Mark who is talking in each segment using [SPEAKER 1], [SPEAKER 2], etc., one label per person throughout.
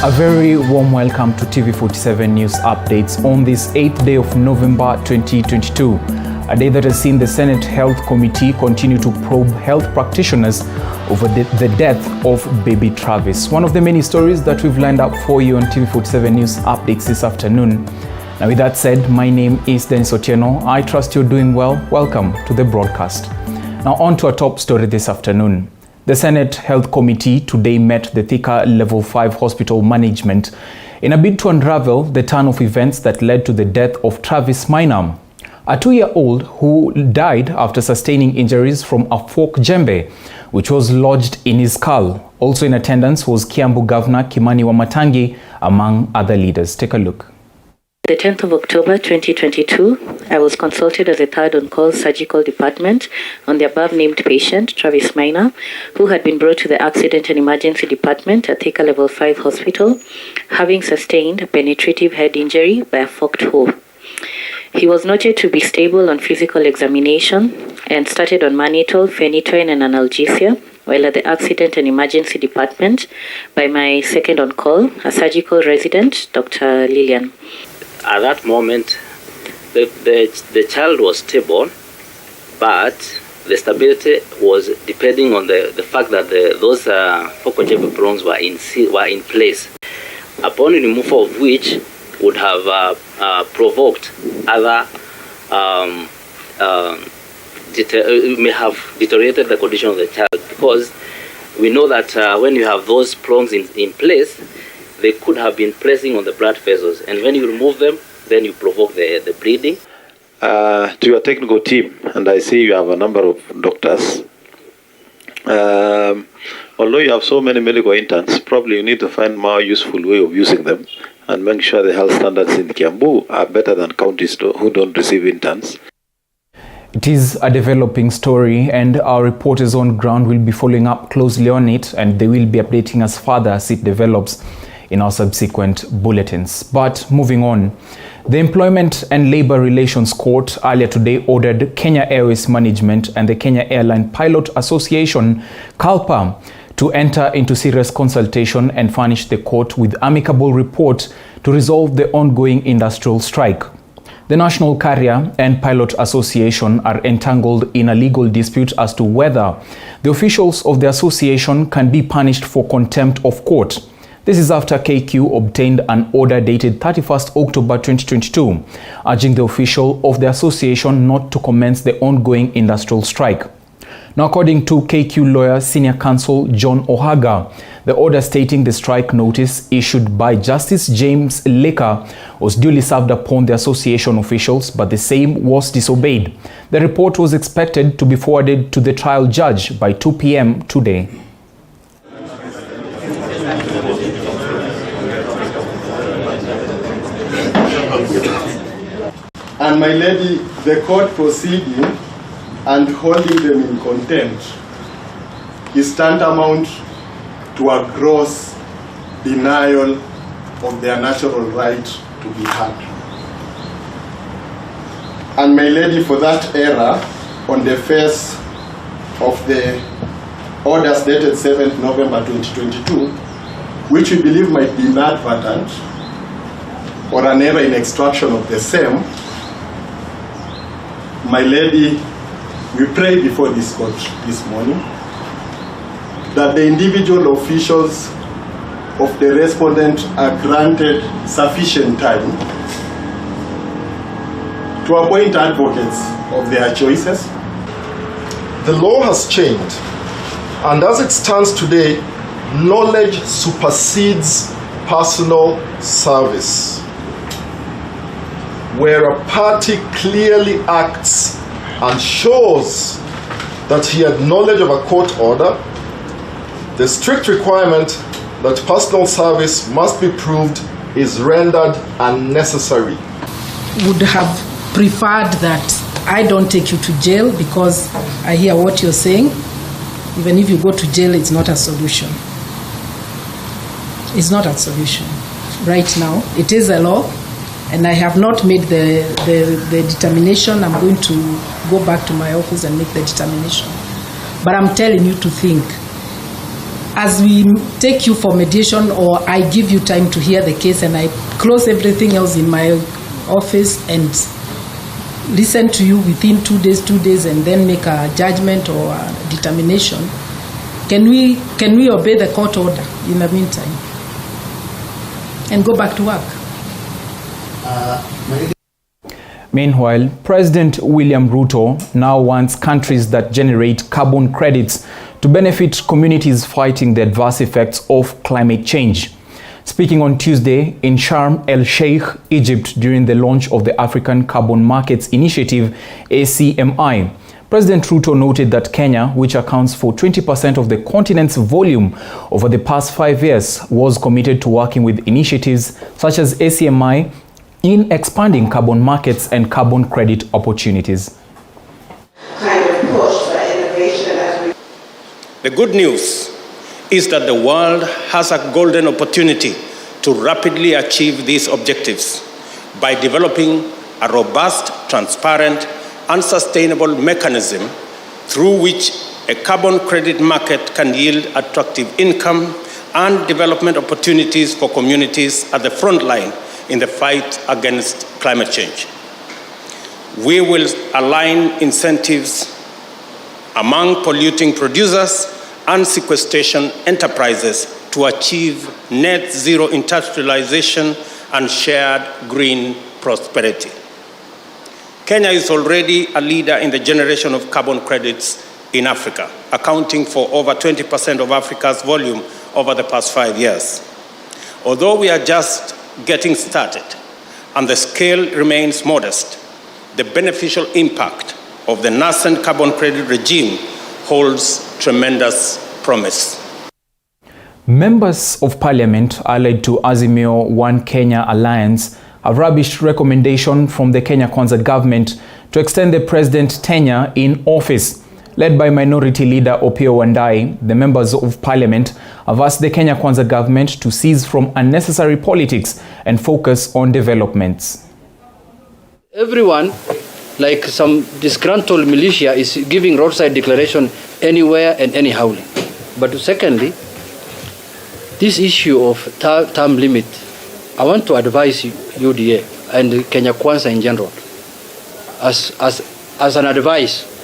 [SPEAKER 1] A very warm welcome to TV47 News Updates on this 8th day of November 2022, a day that has seen the Senate Health Committee continue to probe health practitioners over the death of baby Travis. One of the many stories that we've lined up for you on TV47 News Updates this afternoon. Now with that said, my name is Dennis Otieno. I trust you're doing well. Welcome to the broadcast. Now on to our top story this afternoon. The Senate Health Committee today met the Thika Level 5 Hospital Management in a bid to unravel the turn of events that led to the death of Travis Minor, a 2-year-old who died after sustaining injuries from a fork jembe, which was lodged in his skull. Also in attendance was Kiambu Governor Kimani Wamatangi, among other leaders. Take a look.
[SPEAKER 2] The 10th of October 2022, I was consulted as a third on-call surgical department on the above-named patient, Travis Minor, who had been brought to the Accident and Emergency Department at Thika Level 5 Hospital, having sustained a penetrative head injury by a forked hoe. He was noted to be stable on physical examination and started on mannitol, phenytoin, and analgesia, while at the Accident and Emergency Department by my second on-call, a surgical resident, Dr. Lillian.
[SPEAKER 3] At that moment, the child was stable, but the stability was depending on the fact that those focal jembe prongs were in place, upon removal of which would have provoked other may have deteriorated the condition of the child, because we know that when you have those prongs in place, they could have been pressing on the blood vessels, and when you remove them, then you provoke the bleeding.
[SPEAKER 4] To your technical team, and I see you have a number of doctors. Although you have so many medical interns, probably you need to find more useful way of using them and make sure the health standards in Kiambu are better than counties who don't receive interns.
[SPEAKER 1] It is a developing story, and our reporters on ground will be following up closely on it, and they will be updating us further as it develops in our subsequent bulletins. But moving on, the Employment and Labor Relations Court earlier today ordered Kenya Airways Management and the Kenya Airline Pilot Association, KALPA, to enter into serious consultation and furnish the court with amicable report to resolve the ongoing industrial strike. The National Carrier and Pilot Association are entangled in a legal dispute as to whether the officials of the association can be punished for contempt of court. This is after KQ obtained an order dated 31st October 2022, urging the official of the association not to commence the ongoing industrial strike. Now, according to KQ lawyer Senior Counsel John Ohaga, the order stating the strike notice issued by Justice James Leka was duly served upon the association officials, but the same was disobeyed. The report was expected to be forwarded to the trial judge by 2 p.m. today.
[SPEAKER 5] And my lady, the court proceeding and holding them in contempt is tantamount to a gross denial of their natural right to be heard. And my lady, for that error, on the face of the orders dated 7th November 2022, which we believe might be inadvertent or an error in extraction of the same, my lady, we pray before this court this morning that the individual officials of the respondent are granted sufficient time to appoint advocates of their choices.
[SPEAKER 6] The law has changed, and as it stands today,
[SPEAKER 5] knowledge supersedes personal service. Where a party clearly acts and shows that he had knowledge of a court order, the strict requirement that personal service must be proved is rendered unnecessary.
[SPEAKER 6] Would have preferred that I don't take you to jail, because I hear what you're saying. Even if you go to jail, it's not a solution. It's not a solution. Right now, it is a law, and I have not made the determination. I'm going to go back to my office and make the determination. But I'm telling you to think. As we take you for mediation, or I give you time to hear the case and I close everything else in my office and listen to you within 2 days, and then make a judgment or a determination, can we obey the court order in the meantime and go back to work?
[SPEAKER 1] Meanwhile, President William Ruto now wants countries that generate carbon credits to benefit communities fighting the adverse effects of climate change. Speaking on Tuesday in Sharm el-Sheikh, Egypt, during the launch of the African Carbon Markets Initiative, ACMI, President Ruto noted that Kenya, which accounts for 20% of the continent's volume over the past 5 years, was committed to working with initiatives such as ACMI in expanding carbon markets and carbon credit opportunities.
[SPEAKER 7] The good news is that the world has a golden opportunity to rapidly achieve these objectives by developing a robust, transparent, and sustainable mechanism through which a carbon credit market can yield attractive income and development opportunities for communities at the front line in the fight against climate change. We will align incentives among polluting producers and sequestration enterprises to achieve net zero industrialization and shared green prosperity. Kenya is already a leader in the generation of carbon credits in Africa, accounting for over 20% of Africa's volume over the past 5 years. Although we are just getting started and the scale remains modest, the beneficial impact of the nascent carbon credit regime holds tremendous promise.
[SPEAKER 1] Members of Parliament allied to Azimio One Kenya Alliance have rubbished recommendation from the Kenya Kwanza government to extend the president's tenure in office. Led by Minority Leader Opiyo Wandayi, the members of Parliament have asked the Kenya Kwanza government to cease from unnecessary politics and focus on developments.
[SPEAKER 8] Everyone, like some disgruntled militia, is giving roadside declaration anywhere and anyhow. But secondly, this issue of term limit, I want to advise UDA and Kenya Kwanza in general, as an advice,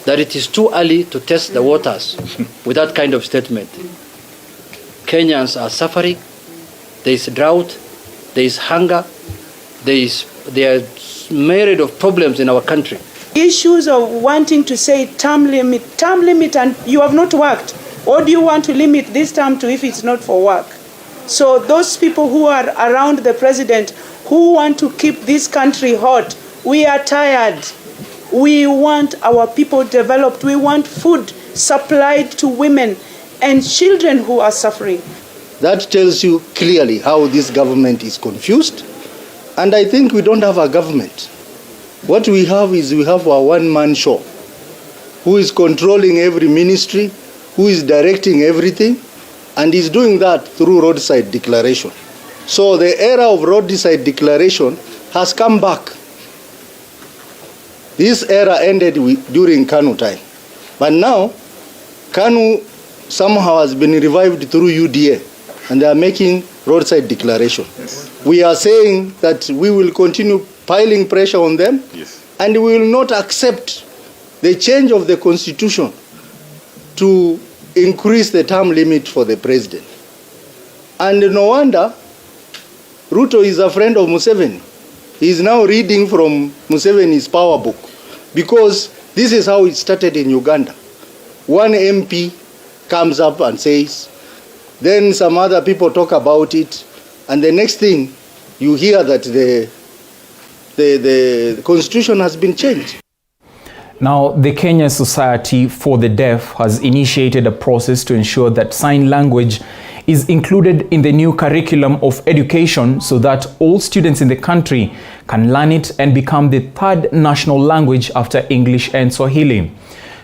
[SPEAKER 8] that it is too early to test the waters with that kind of statement. Kenyans are suffering. There is drought, there is hunger, there are myriad of problems in our country.
[SPEAKER 9] Issues of wanting to say term limit, and you have not worked. Or do you want to limit this term to if it's not for work? So those people who are around the president who want to keep this country hot, we are tired. We want our people developed. We want food supplied to women and children who are suffering.
[SPEAKER 10] That tells you clearly how this government is confused. And I think we don't have a government. What we have is we have a one-man show who is controlling every ministry, who is directing everything, and is doing that through roadside declaration. So the era of roadside declaration has come back. This era ended during KANU time. But now, KANU somehow has been revived through UDA, and they are making roadside declaration. Yes. We are saying that we will continue piling pressure on them, yes, and we will not accept the change of the constitution to increase the term limit for the president. And no wonder Ruto is a friend of Museveni. He is now reading from Museveni's power book, because this is how it started in Uganda. One MP comes up and says, Then some other people talk about it, and the next thing you hear that the constitution has been changed.
[SPEAKER 1] Now, the Kenya Society for the Deaf has initiated a process to ensure that sign language is included in the new curriculum of education so that all students in the country can learn it and become the third national language after English and Swahili.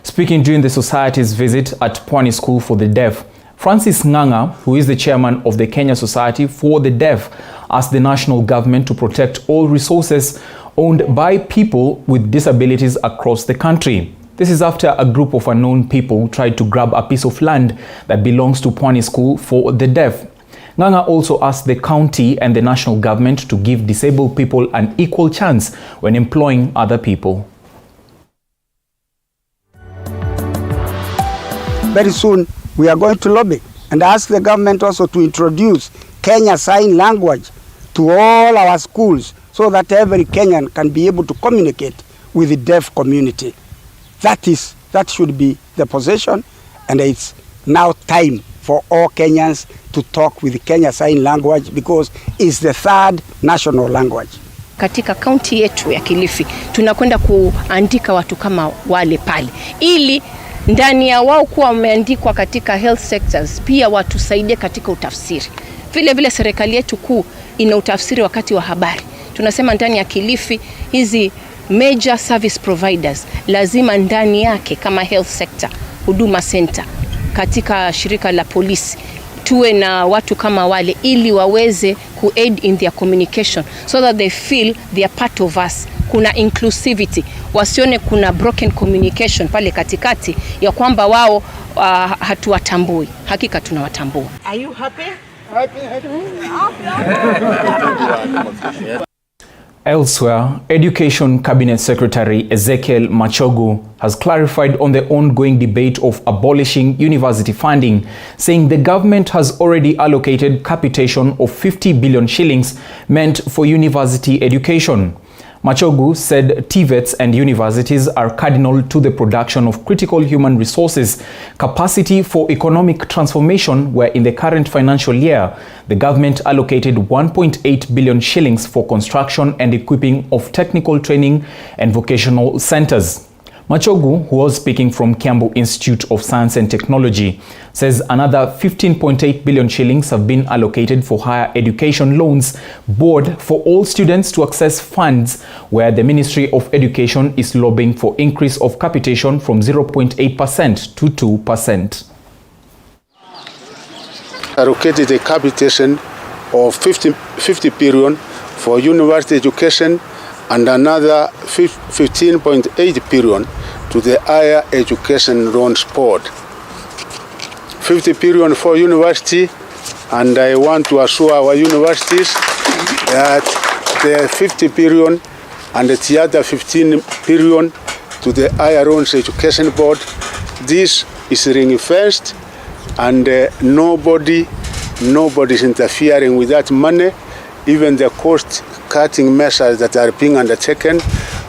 [SPEAKER 1] Speaking during the society's visit at Pwani School for the Deaf, Francis Ng'ang'a, who is the chairman of the Kenya Society for the Deaf, asked the national government to protect all resources owned by people with disabilities across the country. This is after a group of unknown people tried to grab a piece of land that belongs to Pwani School for the Deaf. Ng'ang'a also asked the county and the national government to give disabled people an equal chance when employing other people.
[SPEAKER 11] Very soon we are going to lobby and ask the government also to introduce Kenya Sign Language to all our schools so that every Kenyan can be able to communicate with the deaf community. That should be the position, and it's now time for all Kenyans to talk with the Kenya Sign Language because it's the third national language.
[SPEAKER 12] Katika kaunti yetu ya Kilifi tunakwenda kuandika watu kama wale pale, ili ndani ya wao kuwa wameandikwa katika health sectors pia watusaidie katika utafsiri. Vile vile serikali yetu kuu ina utafsiri wakati wa habari. Tunasema ndani ya Kilifi hizi major service providers lazima ndani yake kama health sector, huduma center, katika shirika la polisi tuwe na watu kama wale ili waweze ku-aid in their communication so that they feel they are part of us. Kuna inclusivity, wasione kuna broken communication pale katikati ya kwamba wao hatuwatambui. Hakika tunawatambua.
[SPEAKER 11] Are you happy?
[SPEAKER 1] Elsewhere, Education Cabinet Secretary Ezekiel Machogu has clarified on the ongoing debate of abolishing university funding, saying the government has already allocated capitation of 50 billion shillings meant for university education. Machogu said TVETs and universities are cardinal to the production of critical human resources, capacity for economic transformation, where in the current financial year, the government allocated 1.8 billion shillings for construction and equipping of technical training and vocational centers. Machogu, who was speaking from Kiambu Institute of Science and Technology, says another 15.8 billion shillings have been allocated for higher education loans board for all students to access funds, where the Ministry of Education is lobbying for increase of capitation from 0.8% to 2%.
[SPEAKER 13] Allocated a capitation of 50 billion for university education and another 15.8 billion to the Higher Education Loans Board. 50 billion for university, and I want to assure our universities that the 50 billion and the other 15 billion to the Higher Loans Education Board, this is ring-fenced, and nobody is interfering with that money. Even the cost-cutting measures that are being undertaken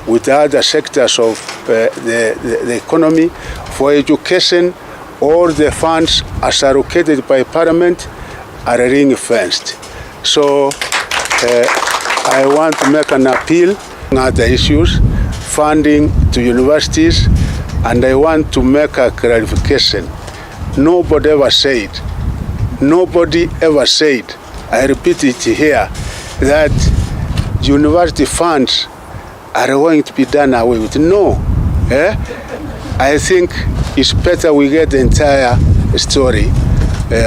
[SPEAKER 13] with other sectors of the economy for education, all the funds as allocated by Parliament are ring-fenced. So I want to make an appeal on other issues, funding to universities, and I want to make a clarification. Nobody ever said, I repeat it here, that university funds are going to be done away with. No. I think it's better we get the entire story.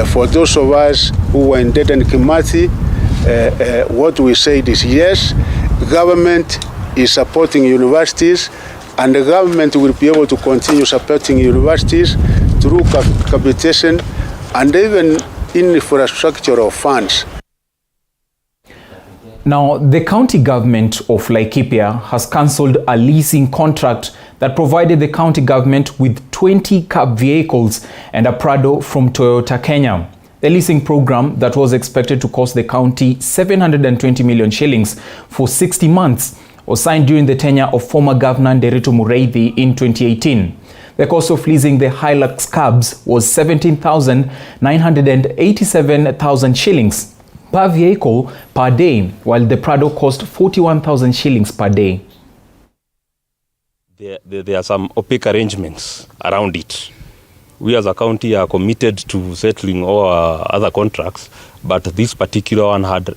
[SPEAKER 13] For those of us who were in Dedan Kimathi, what we said is yes, government is supporting universities, and the government will be able to continue supporting universities through capitation and even infrastructural funds.
[SPEAKER 1] Now, the county government of Laikipia has cancelled a leasing contract that provided the county government with 20 cab vehicles and a Prado from Toyota Kenya. The leasing program that was expected to cost the county 720 million shillings for 60 months was signed during the tenure of former Governor Nderitu Mureithi in 2018. The cost of leasing the Hilux cabs was 17,987,000 shillings per vehicle per day, while the Prado cost 41,000 shillings per day.
[SPEAKER 14] There are some opaque arrangements around it. We as a county are committed to settling all our other contracts, but this particular one had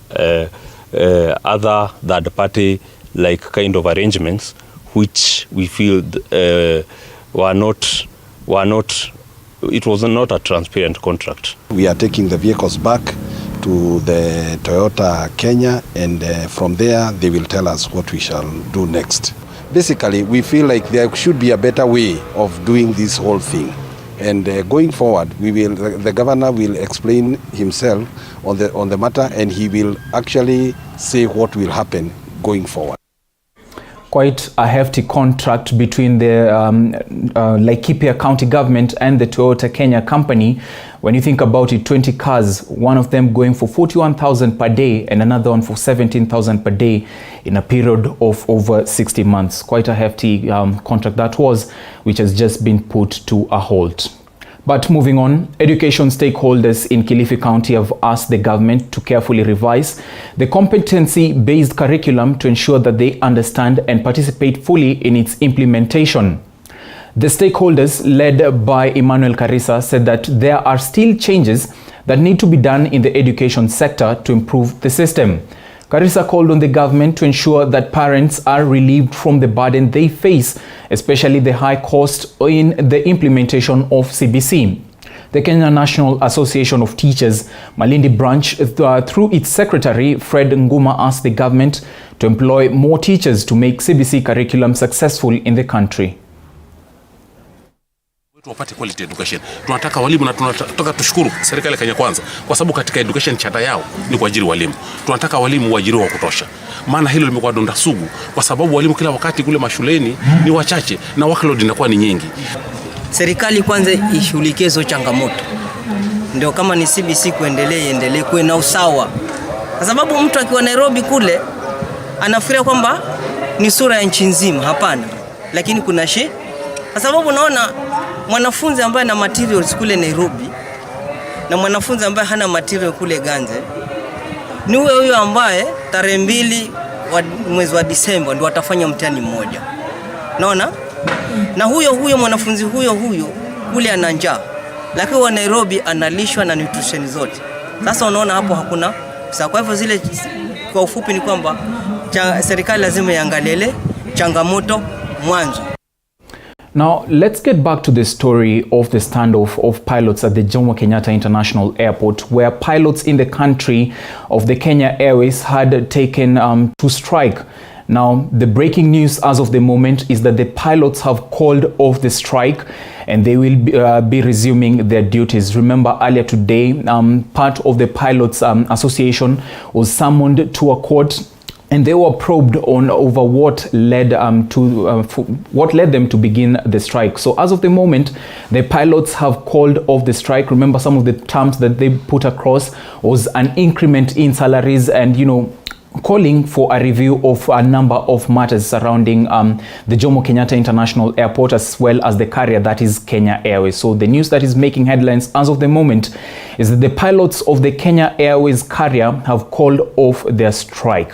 [SPEAKER 14] other third-party like kind of arrangements, which we feel it was not a transparent contract.
[SPEAKER 15] We are taking the vehicles back to the Toyota Kenya, and from there they will tell us what we shall do next. Basically, we feel like there should be a better way of doing this whole thing. And going forward, the governor will explain himself on the matter, and he will actually say what will happen going forward.
[SPEAKER 1] Quite a hefty contract between the Laikipia County government and the Toyota Kenya company. When you think about it, 20 cars, one of them going for 41,000 per day and another one for 17,000 per day in a period of over 60 months. Quite a hefty contract that was, which has just been put to a halt. But moving on, education stakeholders in Kilifi County have asked the government to carefully revise the competency-based curriculum to ensure that they understand and participate fully in its implementation. The stakeholders, led by Emmanuel Karisa, said that there are still changes that need to be done in the education sector to improve the system. Karisa called on the government to ensure that parents are relieved from the burden they face, especially the high cost in the implementation of CBC. The Kenya National Association of Teachers, Malindi branch, through its secretary, Fred Nguma, asked the government to employ more teachers to make CBC curriculum successful in the country.
[SPEAKER 16] Wapate quality education. Tunataka walimu na tunataka tushukuru serikali ya Kenya Kwanza kwa sababu katika education chata yao ni kuajiri walimu. Tunataka walimu waajiriwa wa kutosha. Maana hilo limekuwa donda sugu kwa sababu walimu kila wakati kule mashuleni ni wachache na workload inakuwa ni nyingi.
[SPEAKER 17] Serikali kwanza ishughulikie hizo changamoto. Ndio kama ni CBC iendelee kuwe na usawa. Kwa sababu mtu akiwa Nairobi kule anafikiria kwamba ni sura ya nchi nzima, hapana. Lakini kuna kwa sababu unaona mwanafunzi ambaye ana materials kule Nairobi na mwanafunzi ambaye hana material kule Ganze ni huyo ambaye tarehe 2 mwezi wa Disemba ndio watafanya mtihani mmoja. Unaona? Na huyo mwanafunzi huyo kule ana njaa. Lakini wa Nairobi analishwa na nutrition zote. Sasa unaona hapo hakuna. Kwa hivyo zile kwa ufupi ni kwamba serikali lazima iangalie changamoto mwanzo.
[SPEAKER 1] Now, let's get back to the story of the standoff of pilots at the Jomo Kenyatta International Airport, where pilots in the country of the Kenya Airways had taken to strike. Now, the breaking news as of the moment is that the pilots have called off the strike and they will be resuming their duties. Remember, earlier today, part of the Pilots Association was summoned to a court, and they were probed over what led them to begin the strike. So as of the moment, the pilots have called off the strike. Remember, some of the terms that they put across was an increment in salaries and, calling for a review of a number of matters surrounding the Jomo Kenyatta International Airport, as well as the carrier that is Kenya Airways. So the news that is making headlines as of the moment is that the pilots of the Kenya Airways carrier have called off their strike.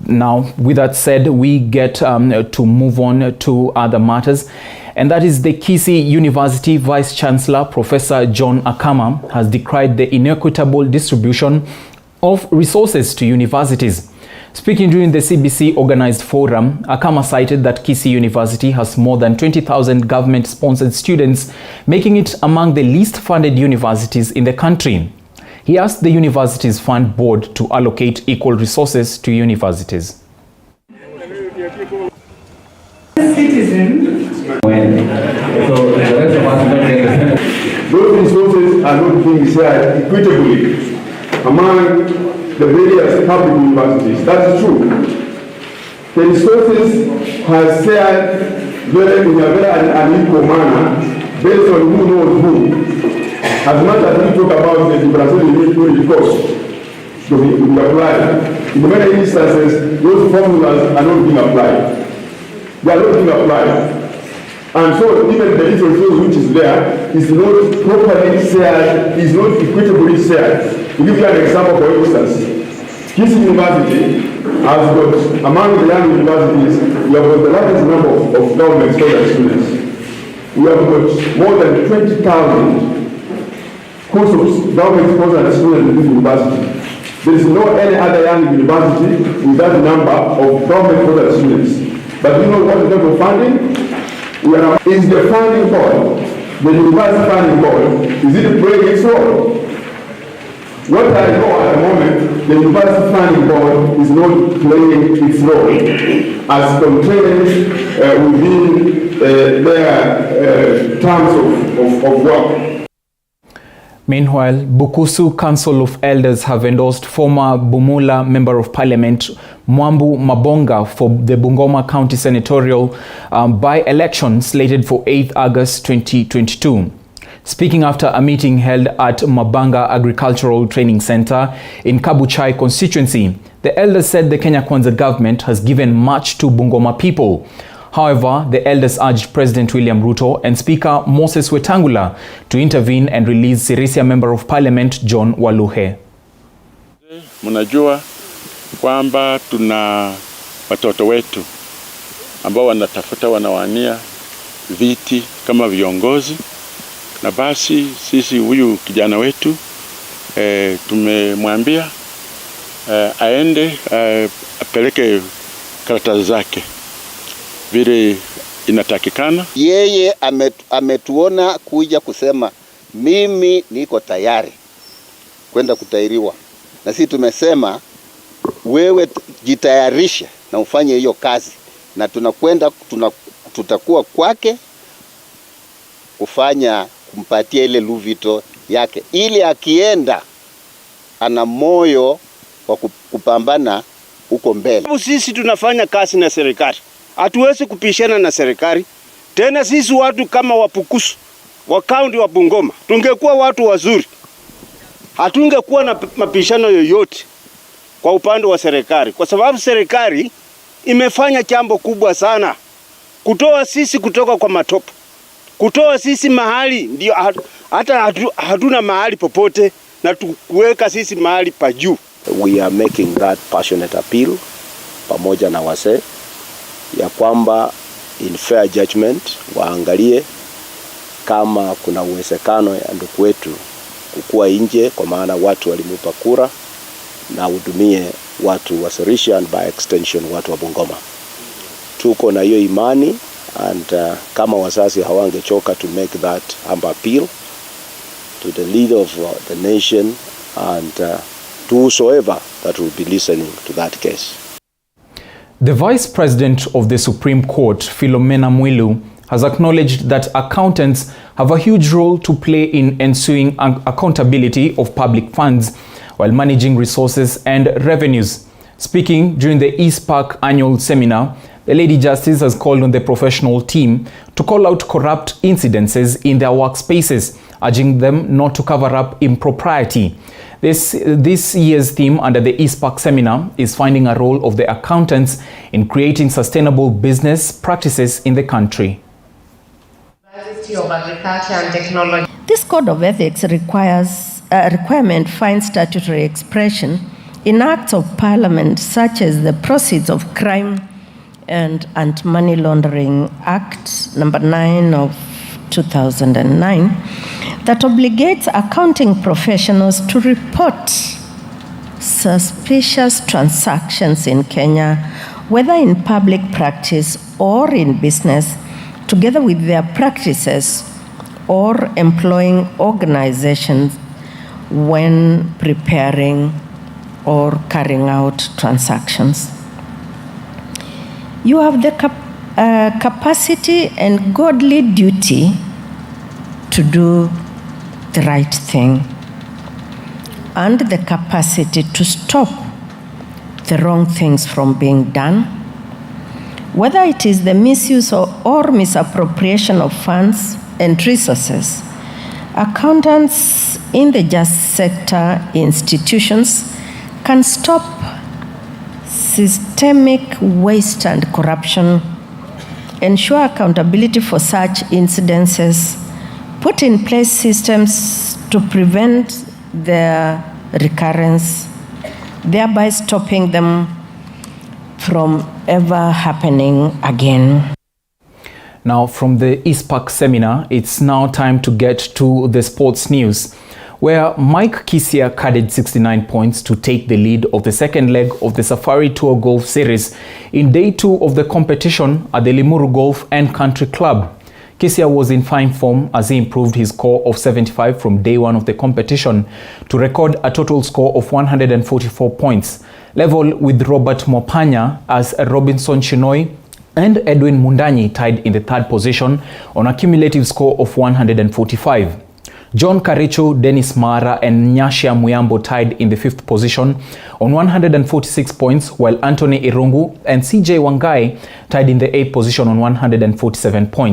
[SPEAKER 1] Now, with that said, we get to move on to other matters, and that is the Kisii University Vice Chancellor, Professor John Akama, has decried the inequitable distribution of resources to universities. Speaking during the CBC organized forum, Akama cited that Kisii University has more than 20,000 government-sponsored students, making it among the least funded universities in the country. He asked the Universities Fund Board to allocate equal resources to universities.
[SPEAKER 18] Those resources are not being shared equitably among the various public universities. That's true. The resources are shared in a very unequal manner based on who knows who. As much as we talk about the differential cost to be applied, in many instances, those formulas are not being applied. They are not being applied. And so even the little resource which is there is not properly shared, is not equitably shared. To give you an example, for instance, Kiambu University has got, among the young universities, we have got the largest number of government scholarship students. We have got more than 20,000 course of government sponsored students in this university. There is no any other young university with that number of government sponsored students. But you know what the type of funding? Is the funding board, the university funding board, is it playing its role? What I know at the moment, the university funding board is not playing its role as contained within their terms of work.
[SPEAKER 1] Meanwhile, Bukusu Council of Elders have endorsed former Bumula Member of Parliament Mwambu Mabonga for the Bungoma County Senatorial by-election slated for 8th August 2022. Speaking after a meeting held at Mabanga Agricultural Training Center in Kabuchai constituency, the elders said the Kenya Kwanza government has given much to Bungoma people. However, the elders urged President William Ruto and Speaker Moses Wetangula to intervene and release Sirisia Member of Parliament John Waluhe.
[SPEAKER 19] Mnajua kwamba tuna watoto wetu ambao wanatafuta wanawania viti kama viongozi, na basi sisi huyu kijana wetu tumemwambia aende apeleke karatasi zake vile inatakikana.
[SPEAKER 20] Yeye ametuona kuja kusema mimi niko tayari kwenda kutairiwa, na sisi tumesema wewe jitayarishe na ufanye hiyo kazi, na tutakuwa kwake kufanya kumpatia ile luvito yake, ili akienda ana moyo wa kupambana huko mbele.
[SPEAKER 21] Sisi tunafanya kazi na serikali, hatuwezi kupishana na serikali. Tena sisi watu kama wa Bukusu wa kaunti wa Bungoma tungekuwa watu wazuri, hatungekuwa na mapishano yoyote kwa upande wa serikali, kwa sababu serikali imefanya jambo kubwa sana kutoa sisi kutoka kwa matope, kutoa sisi mahali ndio hata hatuna mahali popote na tukuweka sisi mahali pa juu.
[SPEAKER 22] We are making that passionate appeal pamoja na wase ya kwamba in fair judgment waangalie kama kuna uwezekano ya ndugu wetu kukua nje, kwa maana watu walimupa kura, na hudumie watu wa Sirisia and by extension watu wa Bungoma. Tuko na hiyo imani, and kama wazazi hawangechoka to make that humble appeal to the leader of the nation and to whosoever that will be listening to that case.
[SPEAKER 1] The Vice President of the Supreme Court, Philomena Mwilu, has acknowledged that accountants have a huge role to play in ensuring accountability of public funds while managing resources and revenues. Speaking during the East Park annual seminar, the Lady Justice has called on the professional team to call out corrupt incidences in their workspaces, urging them not to cover up impropriety. This year's theme under the East Park seminar is finding a role of the accountants in creating sustainable business practices in the country.
[SPEAKER 23] Of Agriculture and Technology. This code of ethics requirement finds statutory expression in acts of parliament such as the Proceeds of Crime and Anti-Money Laundering Act number 9 of 2009 that obligates accounting professionals to report suspicious transactions in Kenya, whether in public practice or in business, together with their practices or employing organizations when preparing or carrying out transactions. You have the capacity and godly duty to do the right thing and the capacity to stop the wrong things from being done, whether it is the misuse or misappropriation of funds and resources. Accountants in the just sector institutions can stop systemic waste and corruption ensure accountability for such incidences, put in place systems to prevent their recurrence, thereby stopping them from ever happening again.
[SPEAKER 1] Now, from the East Park seminar, it's now time to get to the sports news, where Mike Kisia carded 69 points to take the lead of the second leg of the Safari Tour Golf Series in day 2 of the competition at the Limuru Golf and Country Club. Kisia was in fine form as he improved his score of 75 from day 1 of the competition to record a total score of 144 points, level with Robert Mopanya, as Robinson Chinoi and Edwin Mundanyi tied in the 3rd position on a cumulative score of 145. John Karicho, Dennis Mara and Nyashia Muyambo tied in the 5th position on 146 points, while Anthony Irungu and CJ Wangai tied in the 8th position on 147 points.